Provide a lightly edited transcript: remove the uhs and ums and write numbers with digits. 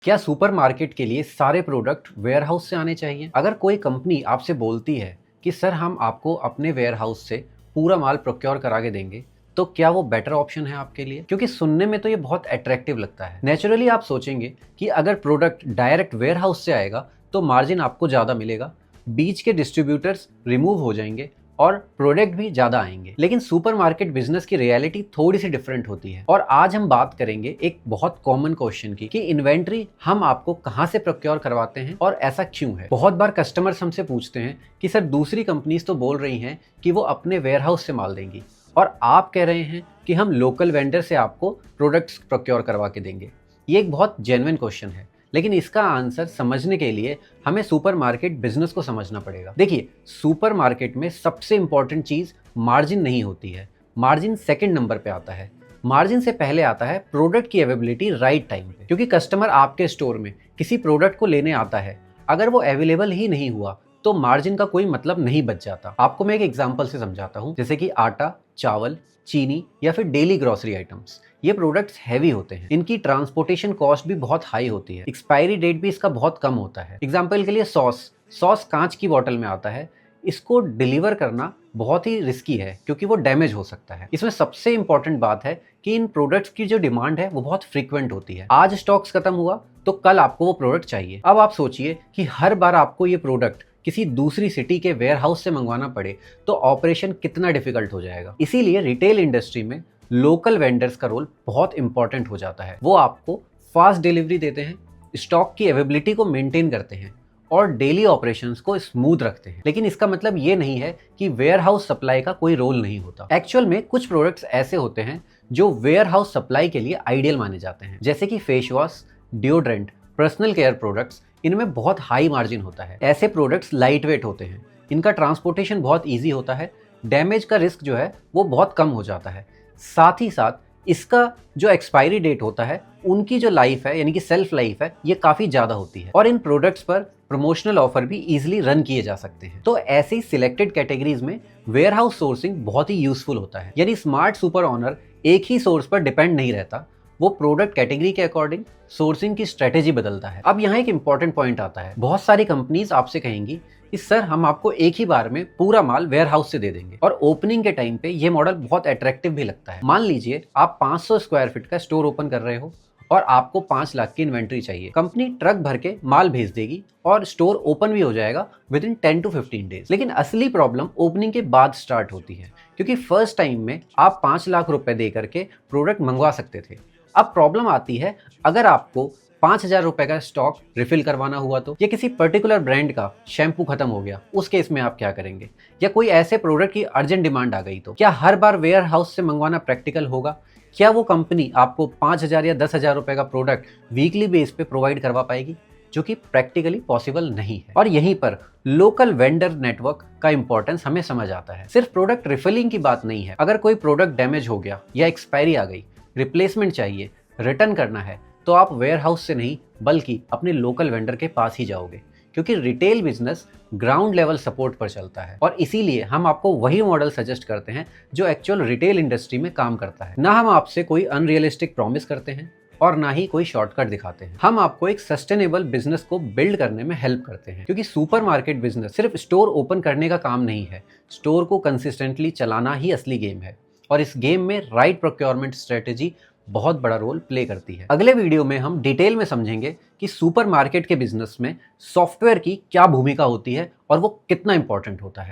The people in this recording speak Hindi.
क्या सुपरमार्केट के लिए सारे प्रोडक्ट वेयरहाउस से आने चाहिए? अगर कोई कंपनी आपसे बोलती है कि सर हम आपको अपने वेयरहाउस से पूरा माल प्रोक्योर करा के देंगे, तो क्या वो बेटर ऑप्शन है आपके लिए? क्योंकि सुनने में तो ये बहुत अट्रैक्टिव लगता है। नेचुरली आप सोचेंगे कि अगर प्रोडक्ट डायरेक्ट वेयरहाउस से आएगा तो मार्जिन आपको ज़्यादा मिलेगा, बीच के डिस्ट्रीब्यूटर्स रिमूव हो जाएंगे और प्रोडक्ट भी ज़्यादा आएंगे। लेकिन सुपरमार्केट बिजनेस की रियलिटी थोड़ी सी डिफरेंट होती है और आज हम बात करेंगे एक बहुत कॉमन क्वेश्चन की कि इन्वेंट्री हम आपको कहाँ से प्रोक्योर करवाते हैं और ऐसा क्यों है। बहुत बार कस्टमर्स हमसे पूछते हैं कि सर दूसरी कंपनीज तो बोल रही हैं कि वो अपने वेयरहाउस से माल देंगी और आप कह रहे हैं कि हम लोकल वेंडर से आपको प्रोडक्ट्स प्रोक्योर करवा के देंगे। ये एक बहुत जेन्युइन क्वेश्चन है, लेकिन इसका आंसर समझने के लिए हमें सुपरमार्केट बिजनेस को समझना पड़ेगा। देखिए, सुपरमार्केट में सबसे इंपॉर्टेंट चीज मार्जिन नहीं होती है, मार्जिन सेकंड नंबर पे आता है। मार्जिन से पहले आता है प्रोडक्ट की अवेलेबिलिटी राइट टाइम पे। क्योंकि कस्टमर आपके स्टोर में किसी प्रोडक्ट को लेने आता है, अगर वो अवेलेबल ही नहीं हुआ तो मार्जिन का कोई मतलब नहीं बच जाता। आपको मैं एक एग्जांपल से समझाता हूँ, जैसे कि आटा, चावल, चीनी या फिर डेली ग्रोसरी आइटम्स। ये प्रोडक्ट्स हैवी होते हैं, इनकी ट्रांसपोर्टेशन कॉस्ट भी बहुत हाई होती है, एक्सपायरी डेट भी इसका बहुत कम होता है। एग्जाम्पल के लिए सॉस कांच की बोतल में आता है, इसको डिलीवर करना बहुत ही रिस्की है क्योंकि वो डैमेज हो सकता है। इसमें सबसे इंपॉर्टेंट बात है कि इन प्रोडक्ट्स की जो डिमांड है वो बहुत फ्रीक्वेंट होती है। आज स्टॉक्स खत्म हुआ तो कल आपको वो प्रोडक्ट चाहिए। अब आप सोचिए कि हर बार आपको ये प्रोडक्ट किसी दूसरी सिटी के वेयरहाउस से मंगवाना पड़े तो ऑपरेशन कितना डिफिकल्ट हो जाएगा। इसीलिए रिटेल इंडस्ट्री में लोकल वेंडर्स का रोल बहुत इंपॉर्टेंट हो जाता है। वो आपको फास्ट डिलीवरी देते हैं, स्टॉक की अवेलेबिलिटी को मेंटेन करते हैं और डेली ऑपरेशंस को स्मूथ रखते हैं। लेकिन इसका मतलब ये नहीं है कि वेयरहाउस सप्लाई का कोई रोल नहीं होता। एक्चुअल में कुछ प्रोडक्ट्स ऐसे होते हैं जो वेयरहाउस सप्लाई के लिए आइडियल माने जाते हैं, जैसे कि face wash, deodorant, personal care products. इनमें बहुत हाई मार्जिन होता है। ऐसे प्रोडक्ट्स लाइट वेट होते हैं, इनका ट्रांसपोर्टेशन बहुत ईजी होता है, डैमेज का रिस्क जो है वो बहुत कम हो जाता है। साथ ही साथ इसका जो एक्सपायरी डेट होता है, उनकी जो लाइफ है यानी कि सेल्फ लाइफ है, ये काफ़ी ज़्यादा होती है और इन प्रोडक्ट्स पर प्रमोशनल ऑफर भी इजीली रन किए जा सकते हैं। तो ऐसी सिलेक्टेड कैटेगरीज में वेयरहाउस सोर्सिंग बहुत ही यूजफुल होता है। यानी स्मार्ट सुपर ओनर एक ही सोर्स पर डिपेंड नहीं रहता, वो प्रोडक्ट कैटेगरी के अकॉर्डिंग सोर्सिंग की स्ट्रेटेजी बदलता है। अब यहाँ एक इंपॉर्टेंट पॉइंट आता है, बहुत सारी कंपनीज आपसे कहेंगी कि सर हम आपको एक ही बार में पूरा माल वेयरहाउस से दे देंगे, और ओपनिंग के टाइम पे ये मॉडल बहुत अट्रैक्टिव भी लगता है। मान लीजिए आप 500 स्क्वायर फीट का स्टोर ओपन कर रहे हो और आपको 5 लाख की इन्वेंट्री चाहिए। कंपनी ट्रक भर के माल भेज देगी और स्टोर ओपन भी हो जाएगा विद इन 10 to 15 डेज। लेकिन असली प्रॉब्लम ओपनिंग के बाद स्टार्ट होती है, क्योंकि फर्स्ट टाइम में आप 5 लाख रुपए दे करके प्रोडक्ट मंगवा सकते थे। अब प्रॉब्लम आती है अगर आपको 5,000 रुपए का स्टॉक रिफिल करवाना हुआ तो, या किसी पर्टिकुलर ब्रांड का शैम्पू खत्म हो गया, उस केस में आप क्या करेंगे? या कोई ऐसे प्रोडक्ट की अर्जेंट डिमांड आ गई तो क्या हर बार वेयर हाउस से मंगवाना प्रैक्टिकल होगा? क्या वो कंपनी आपको 5,000 या 10,000 रुपए का प्रोडक्ट वीकली बेस पे प्रोवाइड करवा पाएगी? जो कि प्रैक्टिकली पॉसिबल नहीं है। और यहीं पर लोकल वेंडर नेटवर्क का इंपॉर्टेंस हमें समझ आता है। सिर्फ प्रोडक्ट रिफिलिंग की बात नहीं है, अगर कोई प्रोडक्ट डैमेज हो गया या एक्सपायरी आ गई, रिप्लेसमेंट चाहिए, रिटर्न करना है, तो आप वेयरहाउस से नहीं बल्कि अपने लोकल वेंडर के पास ही जाओगे, क्योंकि retail business ground level support पर चलता है। और इसीलिए हम आपको वही मॉडल सजेस्ट करते हैं जो एक्चुअल रिटेल इंडस्ट्री में काम करता है। ना हम आपसे कोई अनरियलिस्टिक प्रॉमिस करते हैं और ना ही कोई शॉर्टकट दिखाते हैं। हम आपको एक सस्टेनेबल बिजनेस को बिल्ड करने में हेल्प करते हैं, क्योंकि सुपरमार्केट बिजनेस सिर्फ स्टोर ओपन करने का काम नहीं है, स्टोर को कंसिस्टेंटली चलाना ही असली गेम है। और इस गेम में राइट प्रोक्योरमेंट स्ट्रेटेजी बहुत बड़ा रोल प्ले करती है। अगले वीडियो में हम डिटेल में समझेंगे कि सुपरमार्केट के बिजनेस में सॉफ्टवेयर की क्या भूमिका होती है और वो कितना इंपॉर्टेंट होता है।